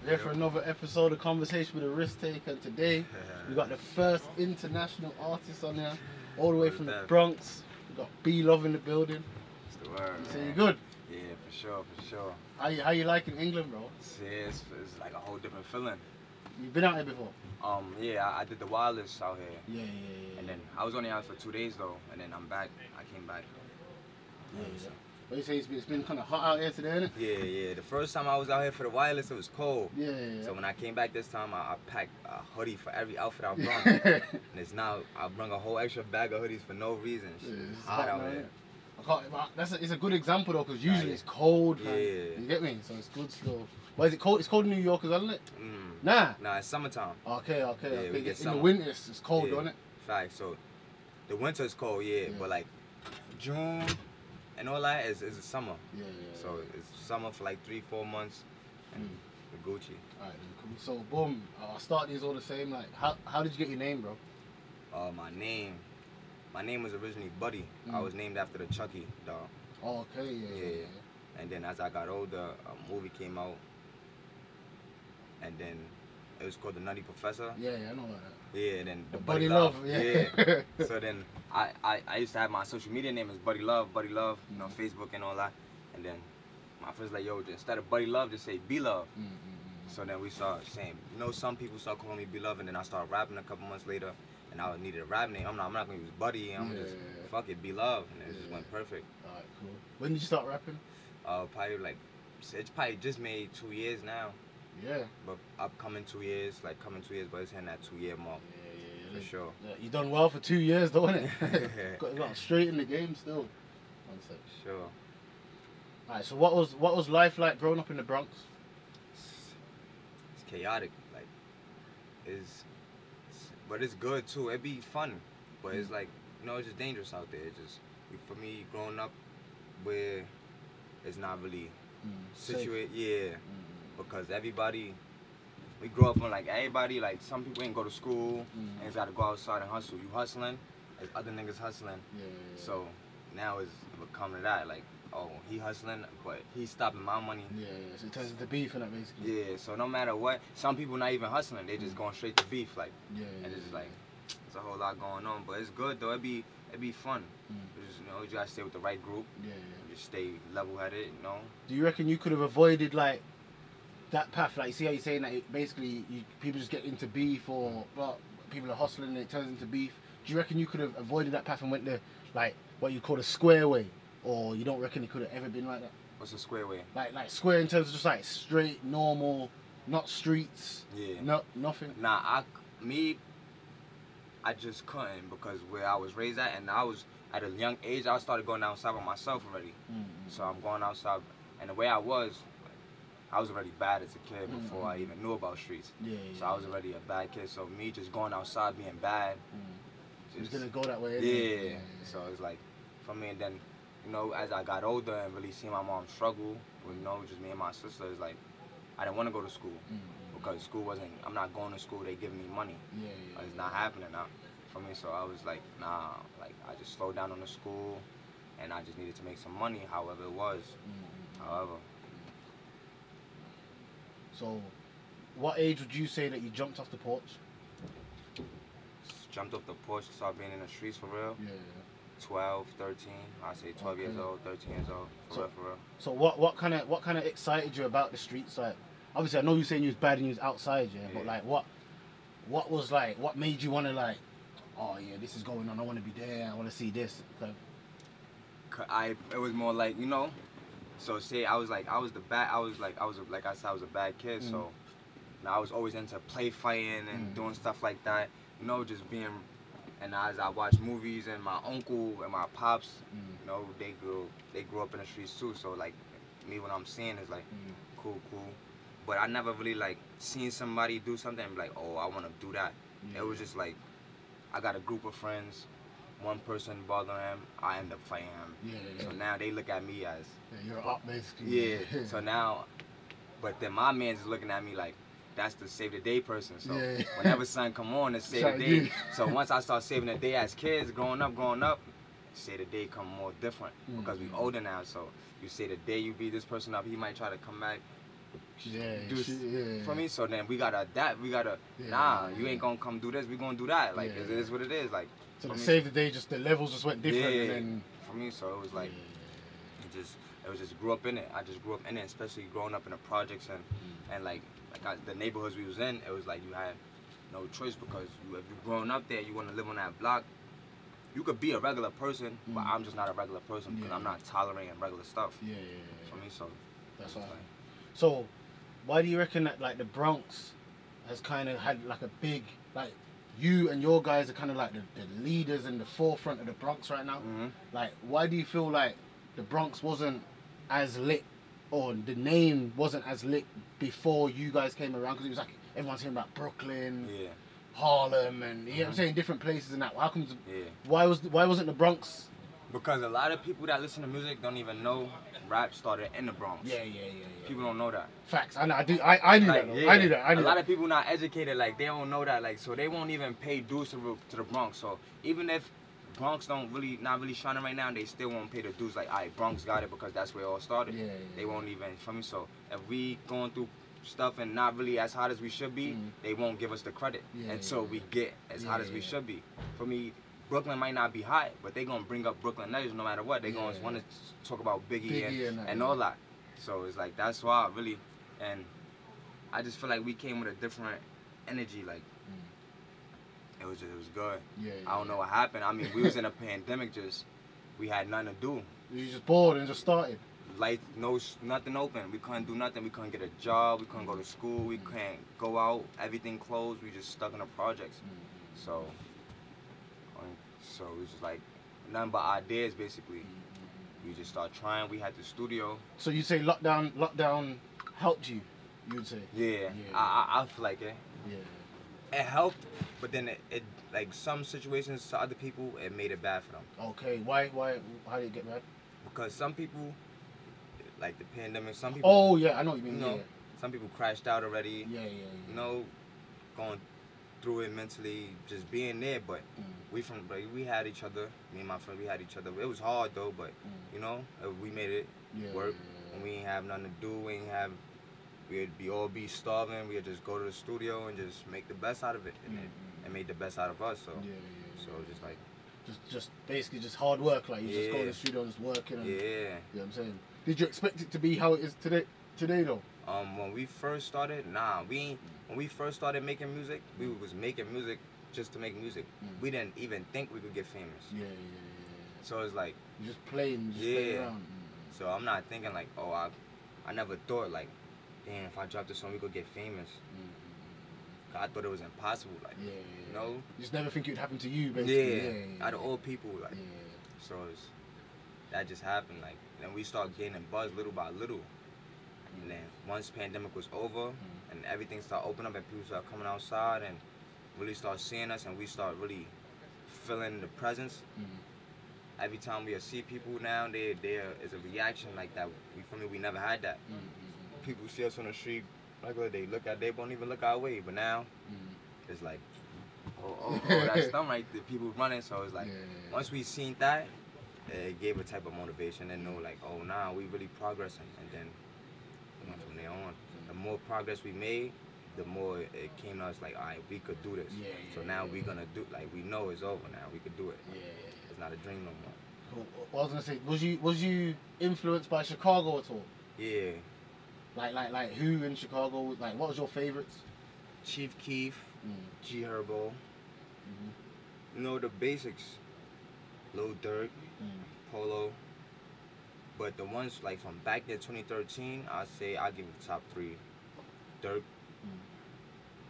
Here for another episode of Conversation with a Risktaker. And today we got the first international artist on there, all the way from the Bronx. We got BLovee in the building. It's the word. So you good? Yeah, for sure, for sure. How you liking England, bro? Yeah, it's like a whole different feeling. You been out here before? Yeah, I did the wireless out here. Yeah. And then I was only out for 2 days though, and then I'm back. I came back. Yeah. What you say, it's been kind of hot out here today, isn't it? Yeah. The first time I was out here for the wireless, it was cold. Yeah. So when I came back this time, I packed a hoodie for every outfit I brought. And it's now, I brought a whole extra bag of hoodies for no reason. It's hot out here. It's a good example though, because usually it's cold, man. Yeah. You get me? So it's good still. Well, is it cold? It's cold in New York as well, isn't it? Nah, it's summertime. Okay. Yeah, we get in the winter, it's cold, don't it? Fact. So the winter is cold, but like June and all that is the summer. Yeah. So it's summer for like 3-4 months, and the Gucci. Alright, cool. So boom, I'll start these all the same. Like, how did you get your name, bro? My name was originally Buddy. I was named after the Chucky dog. Oh, okay, yeah. And then as I got older, a movie came out, and then it was called The Nutty Professor. Yeah, I know that. Yeah, and then the Buddy Love. Yeah. So then I used to have my social media name as Buddy Love, you know, Facebook and all that. And then my friends like, yo, instead of Buddy Love, just say BLovee. So then we started saying, you know, some people start calling me BLovee, and then I started rapping a couple months later, and I needed a rap name. I'm not gonna use Buddy. I'm just fuck it, BLovee, and it just went perfect. Alright, cool. When did you start rapping? Probably like, it's probably just made 2 years now. Yeah. But upcoming 2 years, but it's in that 2 year mark. Yeah. For sure. Yeah, you done well for 2 years, don't it? got straight in the game still. One sec. Sure. Alright, so what was life like growing up in the Bronx? It's chaotic, like but it's good too. It be fun, but it's like, you know, it's just dangerous out there. It's just, for me, growing up where it's not really situated, because everybody, we grew up on like everybody, like some people ain't go to school and just gotta go outside and hustle. You hustling, there's other niggas hustling. So now it's becoming that, like, oh, he hustling, but he's stopping my money. So it turns into beef and that basically. Yeah, so no matter what, some people not even hustling, they just going straight to beef, like, and it's like, it's a whole lot going on, but it's good though. It be fun. Just, you know, you gotta stay with the right group. Just stay level-headed, you know. Do you reckon you could have avoided like that path? Like, you see how you're saying that basically people just get into beef, or people are hustling and it turns into beef. Do you reckon you could have avoided that path and went the, like, what you call a square way? Or you don't reckon it could have ever been like that? What's a square way? Like square in terms of just like straight, normal, not streets. Nothing. Nah, I just couldn't, because where I was raised at, and I was at a young age, I started going outside by myself already. So I'm going outside, and the way I was already bad as a kid before I even knew about streets. So I was already a bad kid. So me just going outside being bad, it's gonna go that way. Yeah. So it's like, for me, and then, you know, as I got older and really seen my mom struggle with, you know, just me and my sister, it's like, I didn't want to go to school because school wasn't, I'm not going to school, they giving me money. It's not happening now for me. So I was like, nah, like, I just slowed down on the school, and I just needed to make some money, however it was. So what age would you say that you jumped off the porch? Jumped off the porch and started being in the streets for real? 12, 13, I say 12 years old, 13 years old, for real. So what kind of excited you about the streets? Like, obviously I know you're saying you was bad and you was outside, but like what was like, what made you want to like, oh yeah, this is going on, I want to be there, I want to see this? It was more like, you know, so say I was a bad kid, so now I was always into play fighting and doing stuff like that, you know, just being. And as I watch movies, and my uncle and my pops, you know, they grew up in the streets too. So like, me, what I'm seeing is like, cool. but I never really like seen somebody do something and be like, oh, I want to do that. Yeah. It was just like, I got a group of friends, one person bothering him, I end up fighting him. Yeah. So now they look at me as... Yeah, you're up basically. Yeah, so now, but then my man's looking at me like, that's the save the day person. So whenever something come on, it's save the day. So once I start saving the day as kids, growing up, say the day come more different because we older now. So you say the day you beat this person up, he might try to come back. For me. So then we gotta adapt. We gotta you ain't gonna come do this. We gonna do that. Like it is what it is. Like so the save the day, just the levels just went different. Yeah, and then, for me, so it was like it was just grew up in it. I just grew up in it, especially growing up in the projects and like the neighborhoods we was in. It was like you had no choice because if you growing up there, you want to live on that block. You could be a regular person, but I'm just not a regular person because I'm not tolerating regular stuff. For me, so that's why. So, why do you reckon that like the Bronx has kind of had like a big like you and your guys are kind of like the leaders in the forefront of the Bronx right now? Like, why do you feel like the Bronx wasn't as lit or the name wasn't as lit before you guys came around? Because it was like everyone's hearing about Brooklyn, Harlem, and you know what I'm saying, different places and that. How comes? Why wasn't the Bronx? Because a lot of people that listen to music don't even know rap started in the Bronx. People don't know that. Facts. I knew that. I knew that. A lot of people not educated. Like they don't know that. Like so they won't even pay dues to the Bronx. So even if Bronx not really shining right now, they still won't pay the dues. Like, alright, Bronx got it because that's where it all started. They won't even, for me. So if we going through stuff and not really as hot as we should be, they won't give us the credit until we get as hot as we should be. For me, Brooklyn might not be hot, but they gonna bring up Brooklyn legends no matter what. They gonna want to talk about Biggie and all that. So it's like that's why really, and I just feel like we came with a different energy. Like it was good. I don't know what happened. I mean, we was in a pandemic. We had nothing to do. You just bored and just started. Like nothing open. We couldn't do nothing. We couldn't get a job. We couldn't go to school. We couldn't go out. Everything closed. We just stuck in the projects. So it was just like nothing but ideas basically. We just started trying. We had the studio. So you say lockdown helped you? You would say? Yeah. I feel like it. It helped, but then it like some situations to other people it made it bad for them. Okay. Why? How did it get bad? Because some people, like the pandemic, some people. Oh yeah, I know what you mean. Some people crashed out already. You know, going through it mentally, just being there. But we had each other. Me and my friend, we had each other. It was hard though, but you know, we made it work. And we ain't have nothing to do. We'd all be starving. We'd just go to the studio and just make the best out of it, and made the best out of us. So, so just like, just basically just hard work. Like you just go to the studio, just working. And, you know what I'm saying? Did you expect it to be how it is today though? When we first started, when we first started making music, we was making music just to make music. We didn't even think we could get famous. So it's like you just playing, play around. So I'm not thinking like, oh, I never thought like, damn, if I dropped this song, we could get famous. I thought it was impossible. Like, you know, you just never think it would happen to you, basically. Out of all people, like, so that just happened. Like, then we started getting buzz little by little. And then once pandemic was over and everything started opening up and people started coming outside and really start seeing us and we start really feeling the presence. Every time we see people now, there is a reaction like that. We never had that. People see us on the street, regular, they won't even look our way. But now, it's like, oh, that's them right there. People running, so it's like, once we seen that, it gave a type of motivation and know like, oh, nah, we really progressing. And then from there on, the more progress we made, the more it came to us like, all right, we could do this. So now we gonna do, like, we know it's over now. We could do it. It's not a dream no more. Cool. Well, I was gonna say, was you influenced by Chicago at all? Yeah. Like who in Chicago? Like, what was your favorites? Chief Keef, G Herbo. You know, the basics. Lil Durk, Polo. But the ones like from back there, 2013, I'd say I'll give it the top 3. Durk,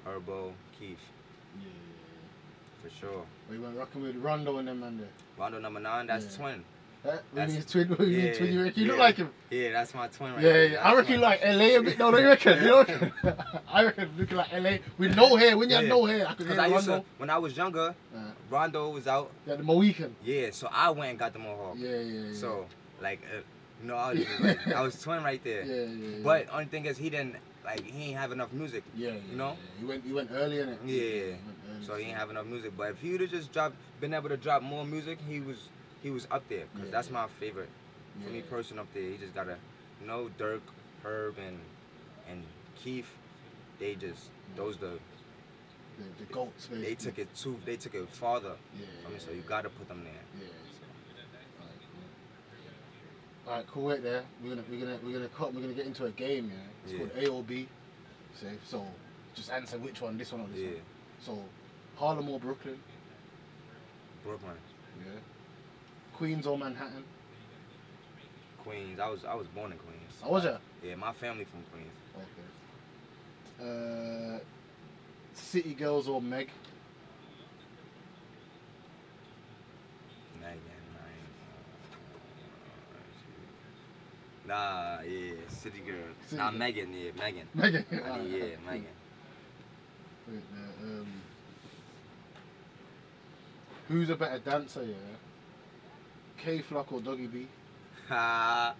Herbo, Keef. For sure. We went rocking with Rondo and them and there. Rondo number 9, that's twin. With his twin, you reckon you look yeah. like him? Yeah, that's my twin right Yeah, there. yeah. I reckon you like LA a bit. No, you reckon? You reckon? I reckon looking like LA with no hair. When you had no hair, I could hear Rondo. When I was younger, Rondo was out. Yeah, the Mohican. Yeah, so I went and got the mohawk. Yeah. So, like, you know, I was just, like, I was twin right there. Yeah. But only thing is, he ain't have enough music. Yeah. You know? Yeah. He went early in it. Yeah. So he ain't have enough music. But if he would have just been able to drop more music, he was up there. Cause that's my favorite. For me, person up there, he just gotta, you know, Dirk, Herb, and Keith. They just those the goats. Basically. They took it farther. Yeah. I mean, so you gotta put them there. Yeah. Alright, cool. Wait there. We're gonna get into a game. Yeah. It's called A or B. So just answer which one. This one or this one. So Harlem or Brooklyn? Brooklyn. Yeah. Queens or Manhattan? Queens. I was born in Queens. Oh, was ya? Yeah, my family from Queens. Okay. City Girls or Meg? Nah, yeah, City Girl. Nah, Megan, yeah, Megan. Megan. Yeah, Megan. Wait, who's a better dancer, yeah? K-Flock or Doggy B? Hold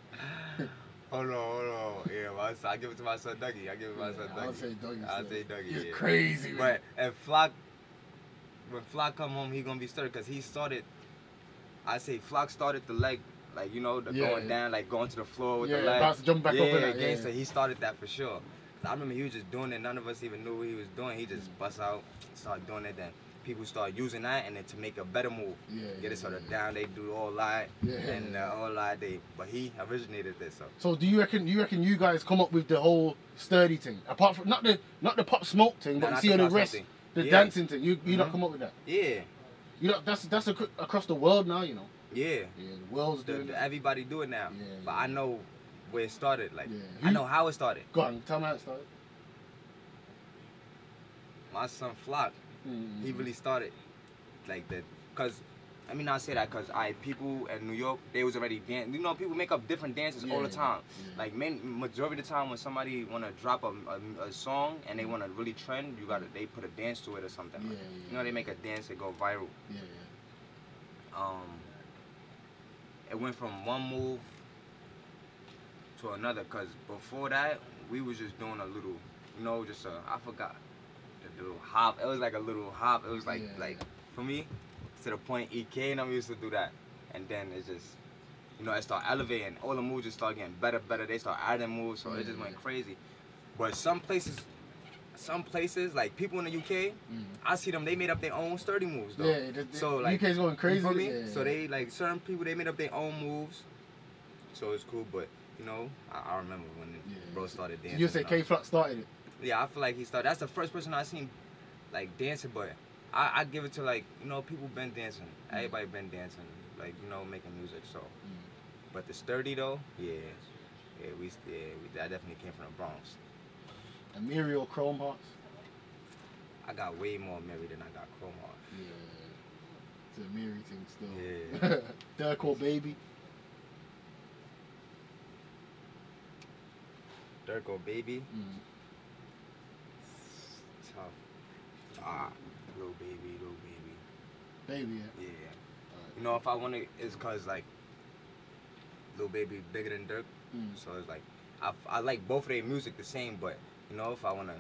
on. Yeah, I give it to my son Dougie. I'll say Dougie. I'll say Dougie. He's yeah. crazy, man. But if when Flock come home, he gonna be stirred because he started. I say Flock started the leg, like you know, going down, like going to the floor with the leg. About to jump back up in that. Gangster. He started that for sure. So I remember he was just doing it. None of us even knew what he was doing. He just bust out, started doing it. Then people start using that, and then to make a better move, get it sort of down. They do all live, and all live. But he originated this. So do you reckon you guys come up with the whole sturdy thing? Apart from not the pop smoke thing, but you see on the rest, the dancing thing. You not come up with that? Yeah. You know that's across the world now. You know. Yeah. The world's doing it. Everybody do it now. But I know where it started. Like I know how it started. Go on, tell me how it started. My son Flock. He really started like that, cause I mean I say that cause people in New York, they was already dancing. You know, people make up different dances all the time. Like majority of the time when somebody wanna drop a song and they wanna really trend, they put a dance to it or something. You know, they make a dance that go viral. It went from one move to another, cause before that we was just doing a little, you know, just I forgot. Little hop. It was like a little hop. It was like for me, to the point EK and I used to do that, and then it just, you know, it started elevating. All the moves just started getting better. They start adding moves, so it just went crazy. But some places like people in the UK, I see them. They made up their own sturdy moves though. So like UK's going crazy. You feel me? So they like certain people. They made up their own moves. So it's cool. But you know, I remember when bro started dancing. You say K-Flock started it. Yeah, I feel like he started. That's the first person I seen like dancing, but I give it to like, you know, people been dancing. Everybody been dancing, like, you know, making music. So, but the sturdy though, that definitely came from the Bronx. And Miri or Chrome Hearts? I got way more Miri than I got Chrome Hearts. Yeah, it's a Miri thing still. Yeah. Dirk or Baby? Dirk or Baby? Little baby. Baby, yeah. You know, if I want to, it's cause like Lil Baby bigger than Dirk, so it's like I like both of their music the same, but you know, if I want to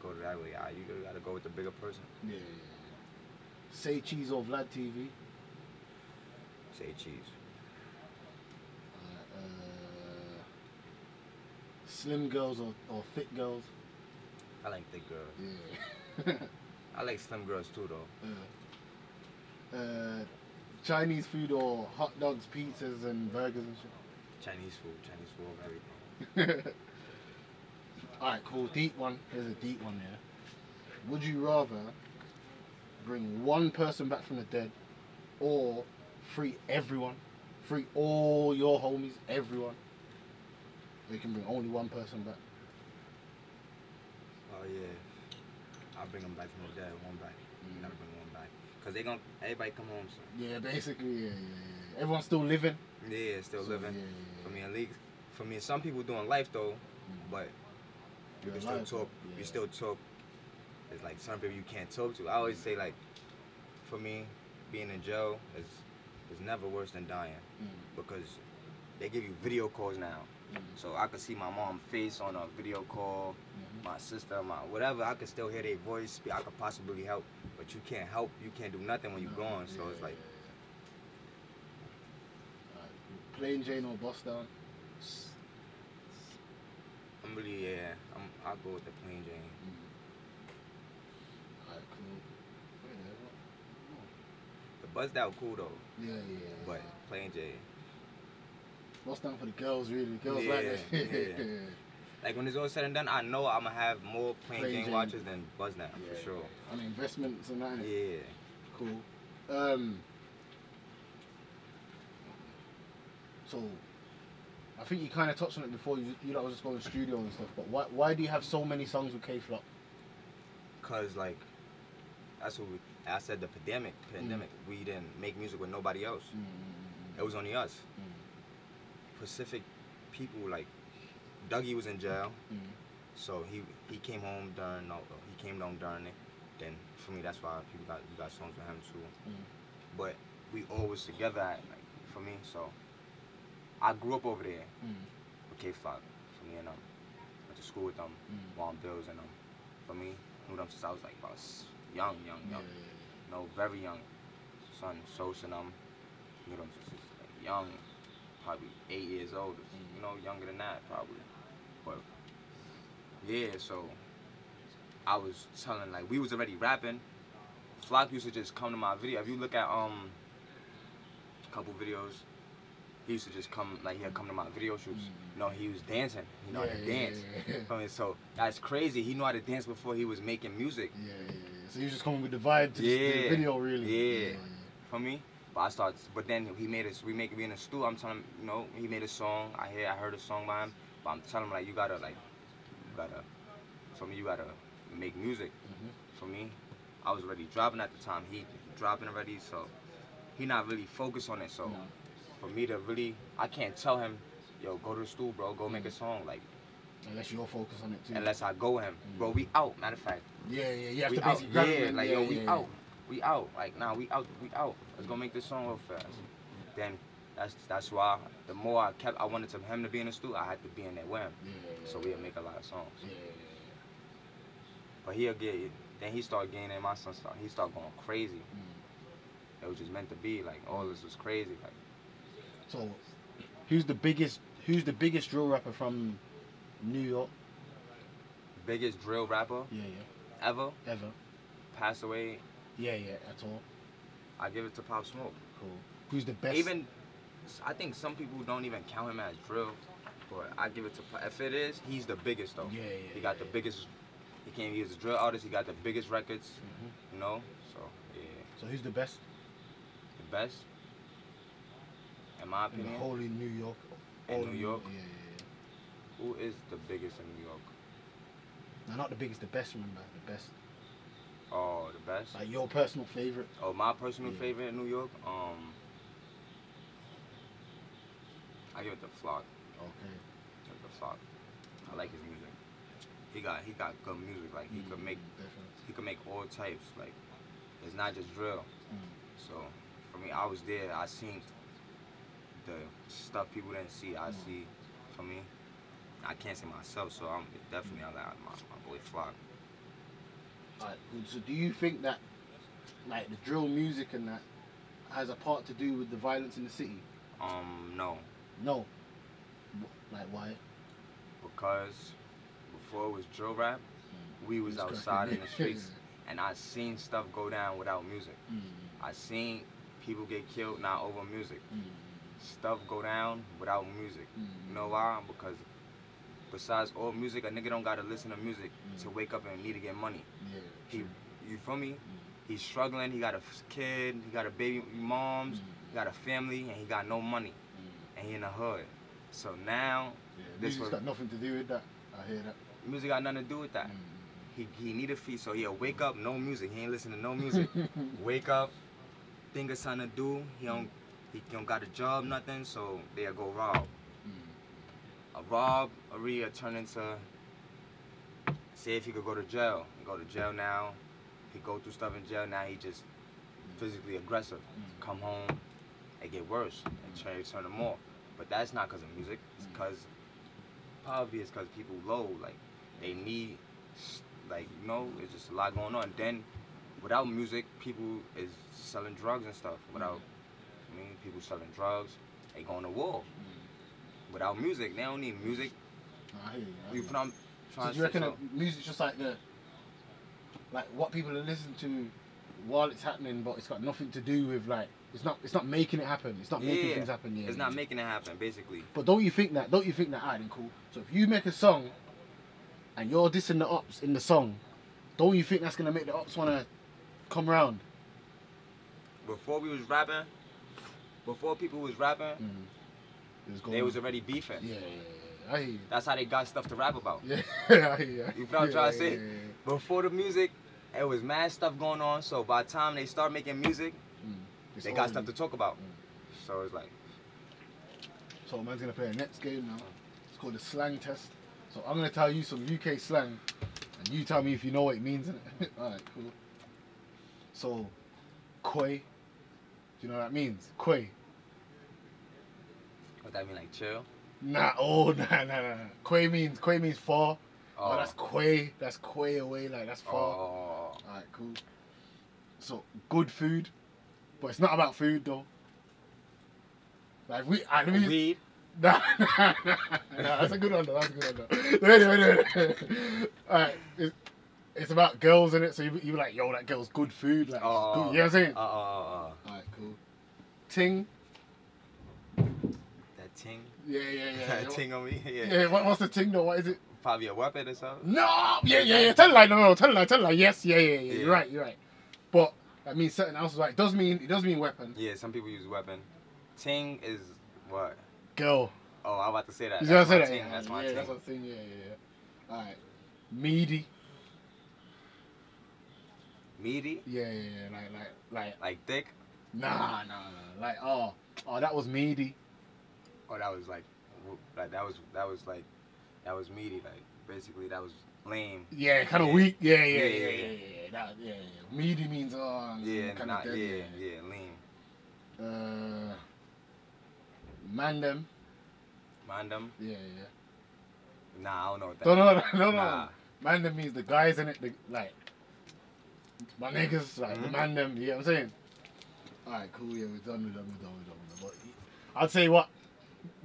go that way, you gotta go with the bigger person. Yeah. Say Cheese or Vlad TV? Say Cheese. Slim girls or thick girls? I like thick girls. Yeah. I like slim girls too, though. Chinese food or hot dogs, pizzas, and burgers and shit? Chinese food, everything. Alright, cool. Deep one. Here's a deep one here. Would you rather bring one person back from the dead or free everyone? Free all your homies, everyone? Or you can bring only one person back? Oh, yeah. I'll bring them back from the dead, one back. Gotta bring one back. Because everybody come home soon. Yeah, basically, yeah. Everyone's still living. Yeah, still So, living. yeah. For me, at least. For me, some people doing life though, but you You're can still alive, talk. yeah. You still talk. It's like some people you can't talk to. I always say like, for me, being in jail is never worse than dying, because they give you video calls now. So I could see my mom's face on a video call, my sister, my whatever. I could still hear their voice. I could possibly help, but you can't help. You can't do nothing when you're gone. So it's like. Plain Jane or Boss Down? I'm really, yeah. I'll go with the Plain Jane. Alright, cool. The Buzz Down cool though. Yeah. But Plain Jane. Boss Down for the girls, really. Girls Yeah, like it. yeah. Like when it's all said and done, I know I'm gonna have more Plain Jane Jane watchers than Buzz Down for sure. And investments and that. Innit? Yeah. Cool. So, I think you kind of touched on it before. You lot was just going to the studio and stuff. But why do you have so many songs with K-Flop? Cause like, that's what I said. The pandemic. We didn't make music with nobody else. It was only us. Pacific people, like Dougie was in jail, so he came home during. He came down during it. Then for me, that's why we got songs with him too. But we always together, like for me. So I grew up over there with K-Flop. For me and went to school with them, Mom Bills and them. For me, knew them since I was like about young. No, very young. Son Sosa and them, knew them since like young. Probably 8 years old, you know, younger than that probably. But yeah, so I was telling, like, we was already rapping. Flock used to just come to my video. If you look at a couple videos, he used to just come, like, he'd come to my video shoots. You know, he was dancing. He know how to dance. I mean, so that's crazy. He knew how to dance before he was making music. So he was just coming with the vibe to the video, really. Yeah. For me. But then we in the studio. I'm telling him, you know, he made a song. I heard a song by him. But I'm telling him, like, you gotta make music. For me, I was already dropping at the time. He dropping already, so he not really focused on it. So for me to really, I can't tell him, yo, go to the studio, bro, go make a song, like. Unless you're focused on it too. Unless I go with him, bro. We out. Matter of fact. Yeah. You have we to out. basically grab him. Like yo, we out. We out. Like nah, we out. Let's go make this song real fast. Then that's why the more I wanted him to be in the studio, I had to be in there with him. So we'd make a lot of songs. But then he started gaining, my son he started going crazy. It was just meant to be, like all this was crazy. Like. So who's the biggest drill rapper from New York? Biggest drill rapper? Ever? Passed away? At all. I give it to Pop Smoke. Cool. Who's the best? Even, I think some people don't even count him as drill, but I give it to, if it is, he's the biggest though. He got the biggest, he was a drill artist, he got the biggest records, you know, so yeah. So who's the best? The best? In my opinion? In the whole in New York. In New York? Yeah. Who is the biggest in New York? No, not the biggest, the best, remember, the best. Oh, the best? Like your personal favorite? Oh, my personal favorite in New York? I give it to Flock. Okay. Give it to Flock. I like his music. He got good music. Like he could make all types. Like it's not just drill. So for me, I was there. I seen the stuff people didn't see. I see. For me, I can't say myself. So I'm definitely I like my boy Flock. Alright, so do you think that like the drill music and that has a part to do with the violence in the city? No. No. Like why? Because before it was drill rap, we was outside in the streets, and I seen stuff go down without music. I seen people get killed not over music. Stuff go down without music. You know why? Because besides all music, a nigga don't gotta listen to music to wake up and need to get money. You feel me? He's struggling, he got a kid, he got a baby moms, he got a family, and he got no money. And he in the hood. So now, music's got nothing to do with that. I hear that. Music got nothing to do with that. He need a feed, so he'll wake up, no music. He ain't listen to no music. Wake up, think of something to do. he don't got a job, nothing, so they'll go rob. A robbery turn into, say if he could go to jail. He go to jail now. He go through stuff in jail. Now he just physically aggressive. Come home, it get worse. And turn him more. But that's not because of music. It's because, probably it's because people low. Like, they need, like, you know, it's just a lot going on. Then, without music, people is selling drugs and stuff. Without, I mean, people selling drugs, they going to war. Without music, they don't need music. I hear you. So do you reckon that music's just like what people are listening to while it's happening, but it's got nothing to do with like it's not making it happen. It's not making things happen. Yeah, it's not making it happen, basically. But don't you think that? Alright, then cool. So if you make a song and you're dissing the ops in the song, don't you think that's gonna make the ops wanna come around? Before people was rapping, they was already beefing. Yeah. I hear you. That's how they got stuff to rap about. Yeah, I hear you. You feel what I'm trying to say? Before the music, it was mad stuff going on. So by the time they start making music, they got stuff to talk about. So it's like. So man's gonna play a next game now. It's called the Slang Test. So I'm gonna tell you some UK slang, and you tell me if you know what it means. Alright, cool. So, koi. Do you know what that means? Koi. What that mean, like chill? Nah. Koi means far. Oh, that's koi. That's koi away. Like that's far. Oh. Alright, cool. So good food, but it's not about food though. Like weed. Nah, that's a good one though. Wait. Alright, it's about girls in it. So you like, yo, that girl's good food. Like, good. You know what I'm saying? Alright, cool. Ting. That ting. Yeah. That ting on me. Yeah. What's the ting though? What is it? Probably a weapon or something. No. Yeah. Tell a lie. No. Tell a lie. Yes. Yeah. You're right. But that means something else. Right? It does mean weapon. Yeah. Some people use weapon. Ting is what? Girl. Oh, I'm about to say that. You gonna say that? Ting. That's my ting. That's what thing. Yeah. All right. Meaty. Meaty? Yeah. Like thick? Nah. Like that was meaty. Oh, that was that was meaty. Like basically that was lame. Yeah, kind of weak. Yeah. Meaty means kind of dead. Yeah, lame. Mandem. Yeah. Nah, I don't know what that No. Nah. Mandem means the guys in it, like my niggas, like the mandem. You know what I'm saying? Alright, cool. Yeah, we're done. But I'd say what?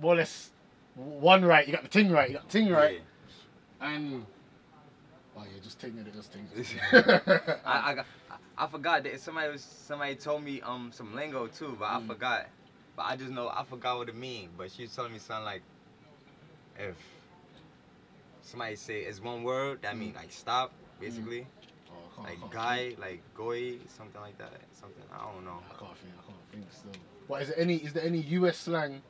More or less, one right. You got the ting right. Yeah. And just ting it. I forgot that somebody told me some lingo too, but I forgot. But I just know I forgot what it mean. But she was telling me something like, if somebody say it's one word, that mean like stop, basically. Like guy, like goy, something like that. Something, I don't know. I can't think still. What is there any US slang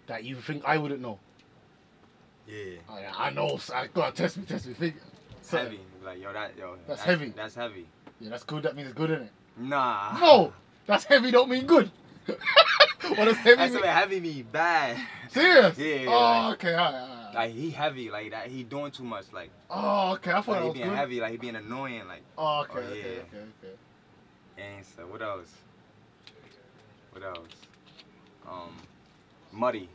that you think I wouldn't know? Yeah. Oh, yeah, I know. I gotta test me. Think. Heavy, like that's heavy. That's heavy. Yeah, that's good. That means it's good, isn't it? Nah. No, that's heavy. Don't mean good. What does heavy That's mean? what heavy mean. Bad. Serious? Yeah. Oh, like, okay. All right. Like he heavy, like that. He doing too much, like. Oh, okay. I thought that he was being good. heavy, like he being annoying, like. Oh, okay. And so what else? Muddy.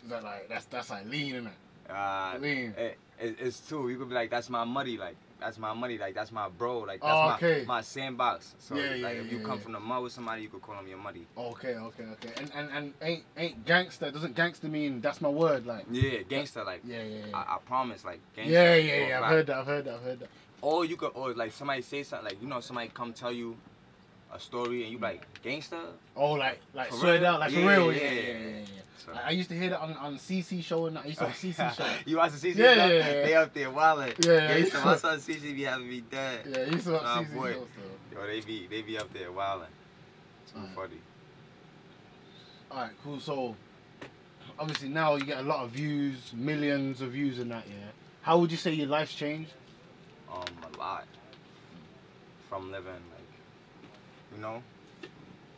Is that like that's like lean, isn't it? Lean. It's too. You could be like, that's my muddy, like that's my money, like that's my bro, like that's my sandbox. So if you come from the mud with somebody, you could call him your muddy. Okay. And ain't gangster? Doesn't gangster mean that's my word, like? Yeah, gangster, like. Yeah. I promise, like gangster. Yeah. I've heard that. Or you could, like somebody say something, like somebody come tell you a story and you like gangster. Oh, like swear down, like for real. Yeah. So. I used to hear that on CC show and that. I used to watch CC show. You watch the CC show? Yeah. They up there wildin'. Yeah. My son CC be having me dead. Yeah, I used to watch CC boy. show. Yo, they be up there wildin'. Too funny. Alright, cool. So obviously now you get a lot of views, millions of views in that. Yeah. How would you say your life's changed? A lot. From living like,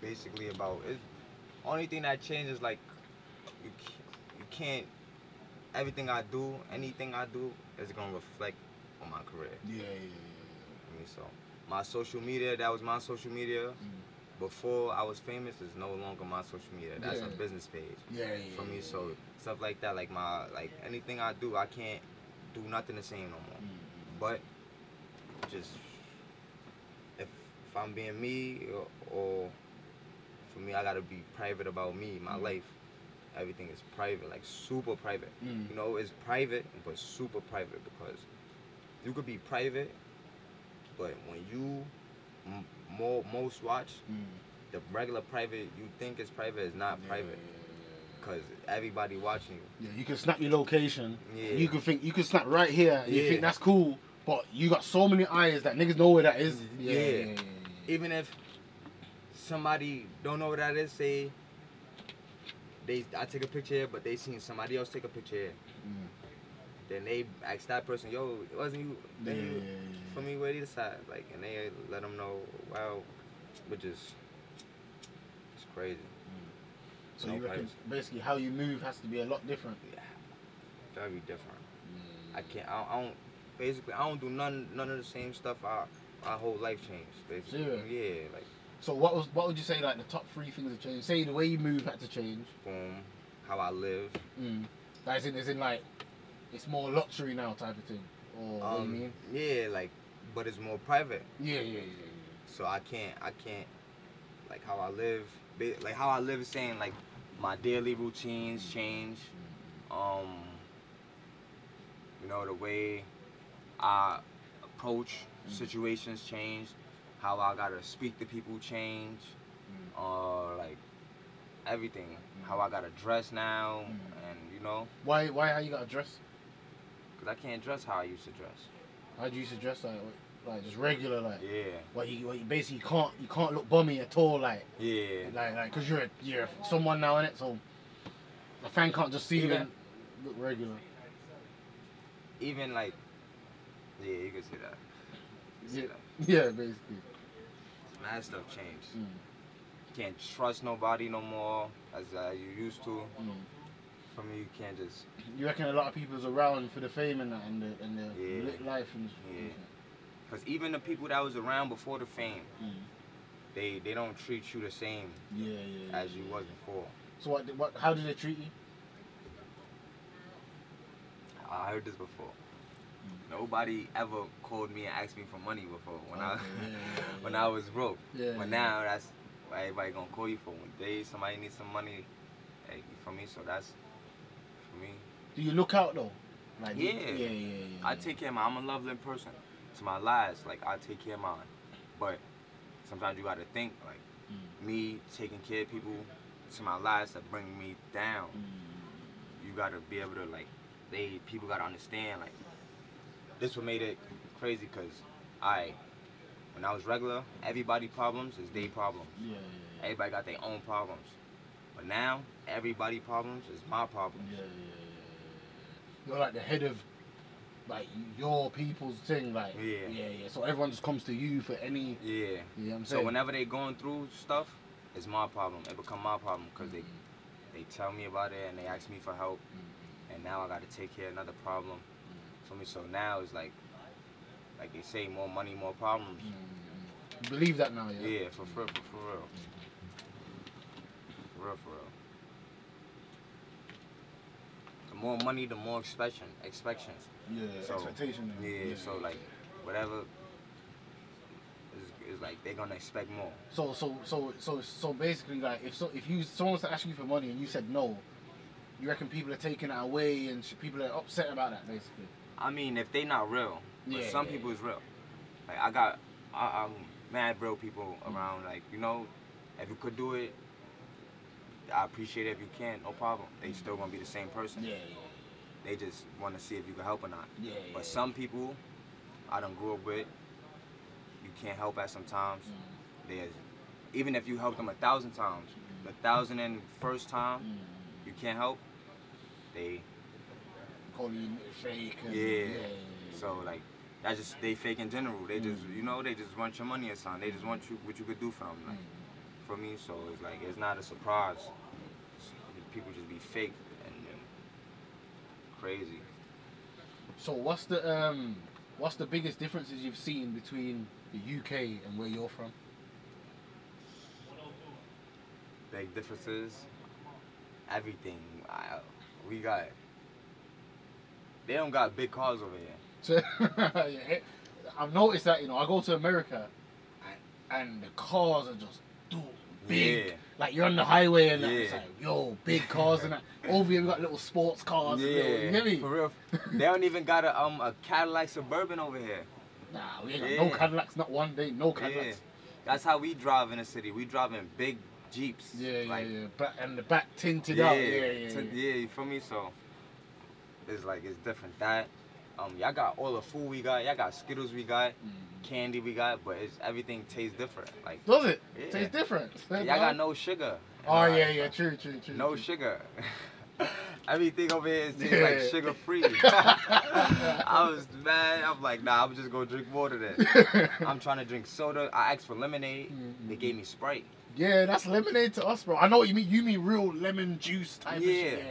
basically about it. Only thing that changes like you can't. Everything I do, anything I do, is gonna reflect on my career. Yeah. I mean, so my social media, that was my social media. Before I was famous, is no longer my social media. That's a business page. For me, so stuff like that, like anything I do, I can't do nothing the same no more. But just if I'm being me, or for me, I gotta be private about me, my life. Everything is private, like super private. You know, it's private, but super private, because you could be private, but when you most watch, the regular private you think is private is not private, because everybody watching you. Yeah, you can snap your location. You can snap right here. You think that's cool, but you got so many eyes that niggas know where that is. Even if somebody don't know where that is, say I take a picture here, but they seen somebody else take a picture here. Then they ask that person, yo, it wasn't you. For me, where you decide? Like, and they let them know, wow, which is, it's crazy. So you reckon basically how you move has to be a lot different? Yeah, very different. I don't do none of the same stuff. My whole life changed, basically. Seriously? Yeah, like. So what would you say like the top 3 things that changed? Say the way you move had to change. Boom, how I live. As in like it's more luxury now type of thing, or what do you mean? Yeah, like, but it's more private. Yeah. So I can't like how I live. Like how I live is saying like my daily routines change. You know, the way I approach situations change. How I gotta speak to people change. Like everything. How I gotta dress now, and you know. Why how you gotta dress? Cause I can't dress how I used to dress. How you used to dress like just regular like? Yeah. Well, you basically you can't look bummy at all like. Yeah. Like cause you're someone now in it, so a fan can't just see you and look regular. Even like, yeah, you can see that. Yeah, basically. Mad stuff changed. You can't trust nobody no more as you used to. For me, you can't just. You reckon a lot of people's around for the fame and that and the lit life and Because even the people that was around before the fame, they don't treat you the same as you was before. So how did they treat you? I heard this before. Nobody ever called me and asked me for money before when I was broke. But now that's why everybody gonna call you for one day. Somebody needs some money, hey, for me. So that's for me. Do you look out though? Like yeah. I take care of mine. I'm a loving person. To my lives, like I take care of mine. But sometimes you gotta think like me taking care of people to my lives that bring me down. You gotta be able to like people gotta understand like. This what made it crazy, because when I was regular, everybody problems is their problems. Everybody got their own problems. But now, everybody problems is my problems. You're like the head of like your people's thing, like so everyone just comes to you for any you know what I'm saying? So whenever they going through stuff, it's my problem. It become my problem, because they tell me about it and they ask me for help, and now I gotta take care of another problem. So now it's like they say, more money, more problems. You believe that now, yeah? Yeah, for real. For real. The more money, the more expectations. Yeah, so, expectation. Yeah, so like whatever is like they're gonna expect more. So basically, like if someone was to ask you for money and you said no, you reckon people are taking it away and people are upset about that, basically? I mean, if they not real, but some people is real. Like I'm mad real people around. Like, you know, if you could do it, I appreciate it. If you can't, no problem. They still gonna be the same person. They just want to see if you can help or not. But some people I done grew up with, you can't help at sometimes. Even if you help them 1,000 times, the 1,001st time you can't help, they call you fake. So like that's just they fake in general. They just they just want your money or something. They just want what you could do for them. Like for me. So it's like it's not a surprise. People just be fake and crazy. So what's the biggest differences you've seen between the UK and where you're from? Big differences. Everything. We got. They don't got big cars over here. So, yeah, I've noticed that, you know, I go to America and the cars are just big. Yeah. Like you're on the highway and it's Yeah. like, yo, big cars and that. Over here we got little sports cars. Yeah, you hear me? for real. They don't even got a Cadillac Suburban over here. Nah, we ain't got no Cadillacs, not one day, no Cadillacs. Yeah. That's how we drive in the city. We drive in big Jeeps. Yeah, like, yeah. And the back tinted yeah, out. Yeah. you feel me? So it's like it's different. That y'all got all the food we got. Y'all got Skittles we got, candy we got, but everything tastes different. Like Does it? Yeah. Tastes different. y'all got no sugar. Oh yeah, true. No sugar. Everything over here tastes Yeah. like sugar free. I was mad. I'm like, nah, I'm just gonna drink water then. I'm trying to drink soda. I asked for lemonade. They gave me Sprite. Yeah, that's lemonade to us, bro. I know what you mean. You mean real lemon juice type of shit.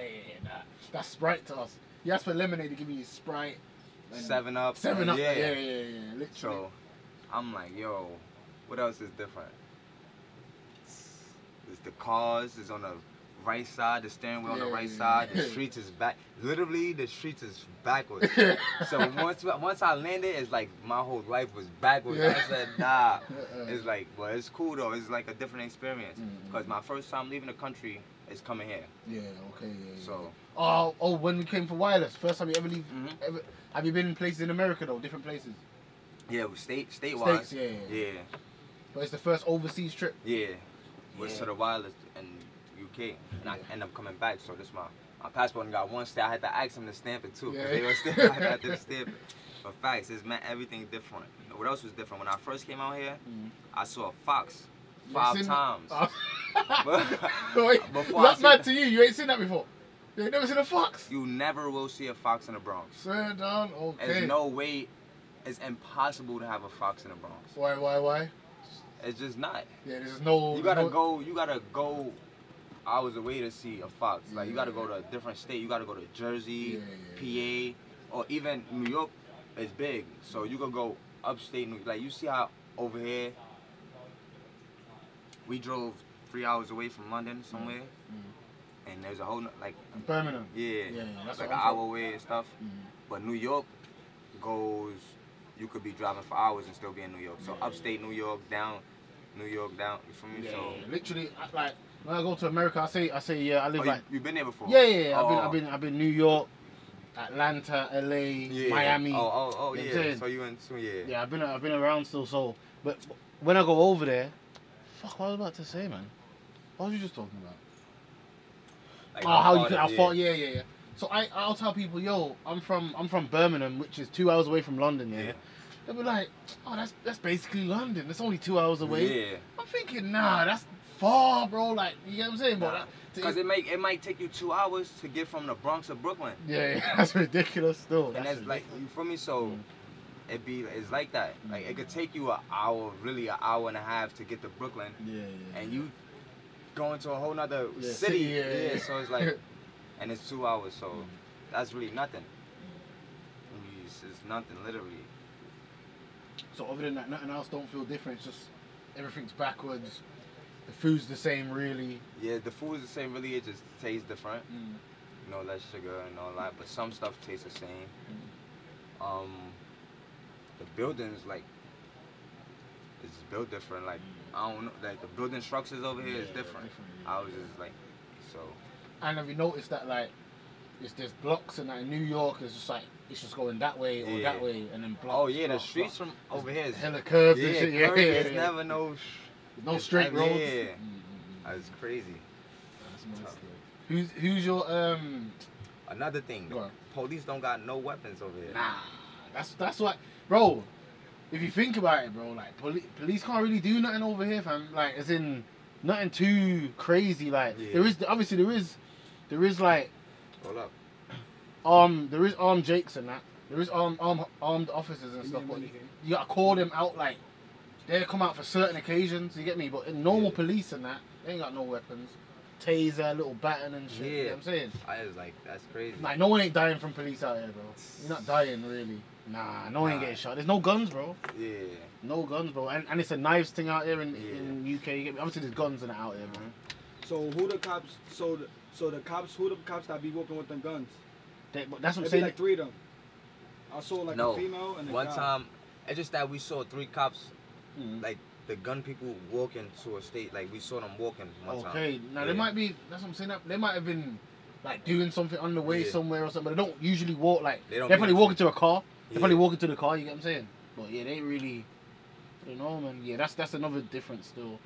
Yeah. That's Sprite to us. You ask for lemonade, they give you Sprite. 7-Up. 7-Up. Yeah. Yeah. Literally. So I'm like, yo, what else is different? It's the cars is on the right side, the steering wheel on the right side, the streets is back. Literally, the streets is backwards. So once I landed, it's like my whole life was backwards. I said, nah. It's like, well, it's cool though. It's like a different experience. Because my first time leaving the country is coming here. Yeah, okay, yeah. So. Oh, when we came for wireless, first time you ever leave. Have you been in places in America though, different places? Yeah, statewide. States, Yeah. But it's the first overseas trip. Yeah. Was to the wireless in UK, and I end up coming back. So this my passport got one stamp. I had to ask them to stamp it too, because they were stamp. I had to stamp it. But facts, it's meant everything different. What else was different? When I first came out here, I saw a fox 5 times. Wait, that's mad to you. You ain't seen that before. You ain't never seen a fox. You never will see a fox in the Bronx. Swear down. Okay. There's no way. It's impossible to have a fox in the Bronx. Why? It's just not. Yeah, there's no. You gotta go hours away to see a fox. Like you gotta go to a different state. You gotta go to Jersey, PA, or even New York is big. So you could go upstate New York. Like you see how over here we drove 3 hours away from London somewhere, and there's a whole like Birmingham. Yeah, that's like an hour away and stuff. But New York goes. You could be driving for hours and still be in New York. So upstate New York, down New York, down. You feel me? So literally, like when I go to America, I say yeah, I live like. You've been there before? Yeah. I've been New York, Atlanta, LA, Miami. Yeah. So you went to Yeah, I've been around still. So, but when I go over there, fuck, what I was about to say, man. What was you just talking about? Like how far? Yeah. So I'll tell people, yo, I'm from Birmingham, which is 2 hours away from London. Yeah. They'll be like, oh, that's basically London. That's only 2 hours away. Yeah. I'm thinking, nah, that's far, bro. Like, you get what I'm saying, bro? Because it might take you 2 hours to get from the Bronx to Brooklyn. Yeah, that's ridiculous still. And that's like, you feel me? So it's like that. Like it could take you an hour and a half to get to Brooklyn. Yeah. And you going to a whole nother city. Yeah. So it's like, and it's 2 hours. So that's really nothing. It's nothing, literally. So other than that, nothing else don't feel different. It's just everything's backwards. The food's the same, really. Yeah, the food is the same, really. It just tastes different. You know, less sugar and all that. But some stuff tastes the same. The buildings, like, it's built different. Like, I don't know. Like, the building structures over here is different. I was just like, so. And have you noticed that, like, there's blocks and that in New York, it's just like, it's just going that way or that way, and then blocks. Oh yeah, the streets from over here is hella curved and shit. Curvy. It's never no straight roads. Yeah, that's crazy. That's nice. Who's your Another thing, police don't got no weapons over here. Nah, that's what, bro. If you think about it, bro, like police can't really do nothing over here, fam. Like, as in nothing too crazy. Like there is like. Hold up. There is armed Jakes and that. There is armed officers and stuff, but you gotta call them out like They come out for certain occasions, you get me? But in normal police and that, they ain't got no weapons. Taser, little baton and shit, you know what I'm saying? I was like, that's crazy. Like, no one ain't dying from police out here, bro. You're not dying, really. Nah, no one ain't getting shot. There's no guns, bro. Yeah. No guns, bro. And it's a knives thing out here in UK. You get me? Obviously, there's guns in it out here, man. So who the cops? So the cops. Who the cops that be walking with them guns? But that's what I'm It'd be saying. like 3 of them. I saw like a female and a one guy. time, it's just that we saw 3 cops, like the gun people walking to a state. Like we saw them walking one time. Okay, now they might be. That's what I'm saying. They might have been like doing something on the way somewhere or something. But they don't usually walk like. They're probably walking to a car. They're probably walking to the car. You get what I'm saying? But yeah, they ain't really. I don't know, man. Yeah, that's another difference still.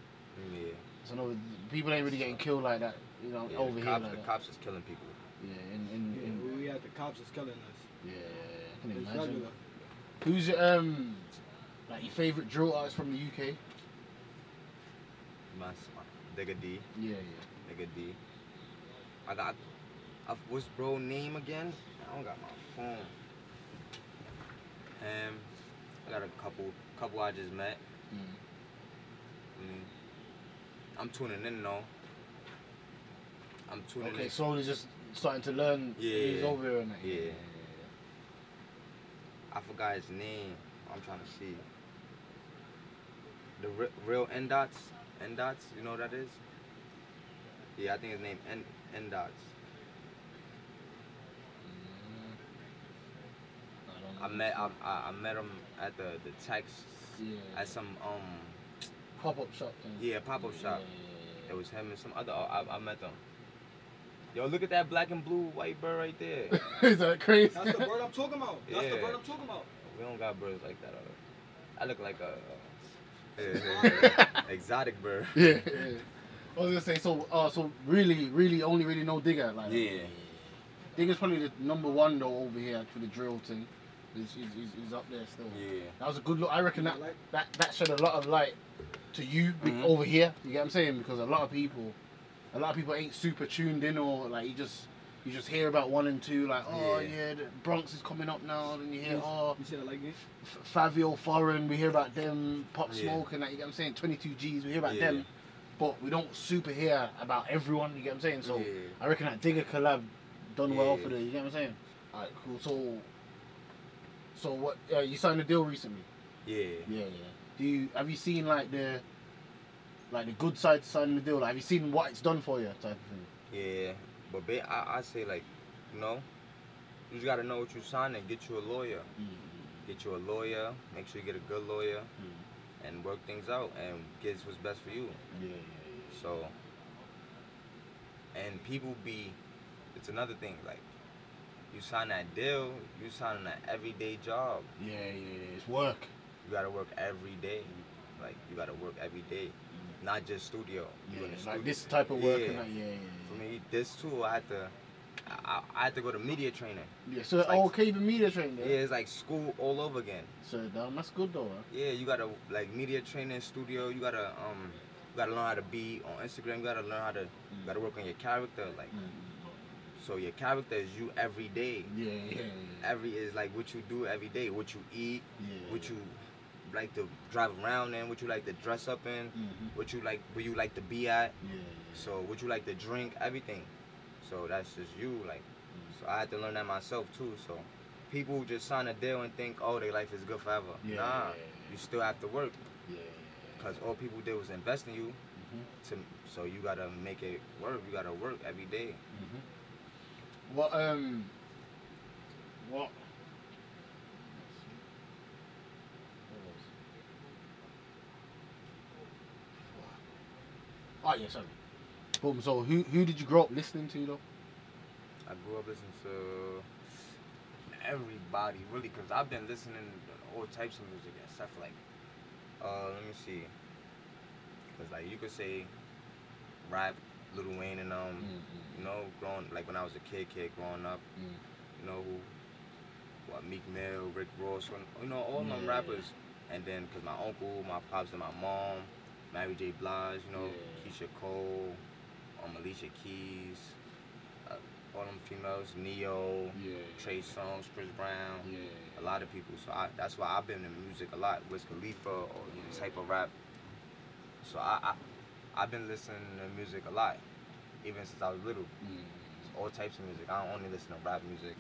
Yeah. It's another. People ain't really getting killed like that. You know, over here. Like the cops is killing people. Yeah, we had the cops is killing us. Yeah, I can It's imagine. regular. Who's your like your favorite drill artist from the UK? Digga D. Yeah. Digga D. What's bro name again? I don't got my phone. I got a couple I just met. I'm tuning in though. I'm tuning in. Okay, slowly just starting to learn who's over here and that. Yeah. I forgot his name. I'm trying to see. The real N-Dots. N-Dots, you know what that is? Yeah, I think his name N-Dots. I met him at the text at some pop-up shop thing. Yeah, pop-up shop. It was him and some other. I met them. Yo, look at that black and blue white bird right there. Is that crazy? That's the bird I'm talking about. That's the bird I'm talking about. We don't got birds like that. I look like a exotic bird. Yeah. I was gonna say so really only know Digger like. Yeah. Digger's probably the #1 though over here for the drill thing. He's up there still. Yeah. That was a good look. I reckon that shed a lot of light to you over here. You get what I'm saying? Because a lot of people ain't super tuned in, or like you just hear about 1 and 2, like the Bronx is coming up now, and you hear you said I like it. Fabio Foreign, we hear about them, Pop Smoke and that. You get what I'm saying? 22 G's, we hear about them, but we don't super hear about everyone. You get what I'm saying? So I reckon that Digger collab done well for the. You get what I'm saying? Alright, cool. So what? You signed a deal recently? Yeah. Have you seen like the good side to signing the deal? Like, have you seen what it's done for you, type of thing? Yeah, but I say like, you know, you just gotta know what you're signing. Get you a lawyer. Get you a lawyer. Make sure you get a good lawyer, and work things out and get what's best for you. Yeah. So, and people it's another thing, like, you sign that deal, you signing an everyday job. Yeah, it's work. You gotta work every day. Like, you gotta work every day, not just studio. Like this type of work. And that, For me, this too, I had to go to media training. Yeah, so like, the media training. Yeah, it's like school all over again. So that's good though. Huh? Yeah, you gotta like media training, studio. You gotta learn how to be on Instagram. You gotta learn how to you gotta work on your character, like. So your character is you every day. Yeah. Every is like what you do every day, what you eat, what you like to drive around in, what you like to dress up in, what you like, where you like to be at. So what you like to drink, everything. So that's just you, like. So I had to learn that myself too. So people who just sign a deal and think, oh, their life is good forever. Nah, you still have to work. Because all people did was invest in you. So you gotta make it work. You gotta work every day. What? Oh yeah, sorry. Boom. So who did you grow up listening to though? I grew up listening to everybody, really, because I've been listening to all types of music and stuff like. Let me see. Because like you could say, rap, Lil Wayne and you know, growing like when I was a kid growing up, you know Meek Mill, Rick Ross, you know all them rappers, and then because my uncle, my pops, and my mom, Mary J. Blige, you know, Keisha Cole, Alicia Keys, all them females, Neo, Trey Songz, Chris Brown, a lot of people. So that's why I've been in music a lot. Wiz Khalifa or this type of rap. So I've been listening to music a lot, even since I was little. All types of music. I don't only listen to rap music.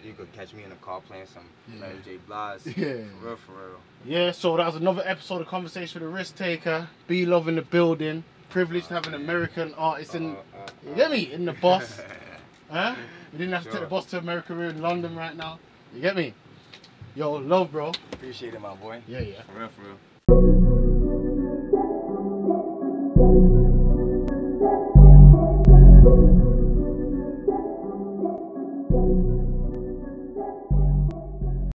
You could catch me in the car playing some Mary J. Blige. For real. Yeah, so that was another episode of Conversation with the Risktaker. BLovee in the building. Privileged to have an American artist in, you get me? In the bus. Huh? We didn't have to take the bus to America. We're in London right now. You get me? Yo, love, bro. Appreciate it, my boy. Yeah. For real.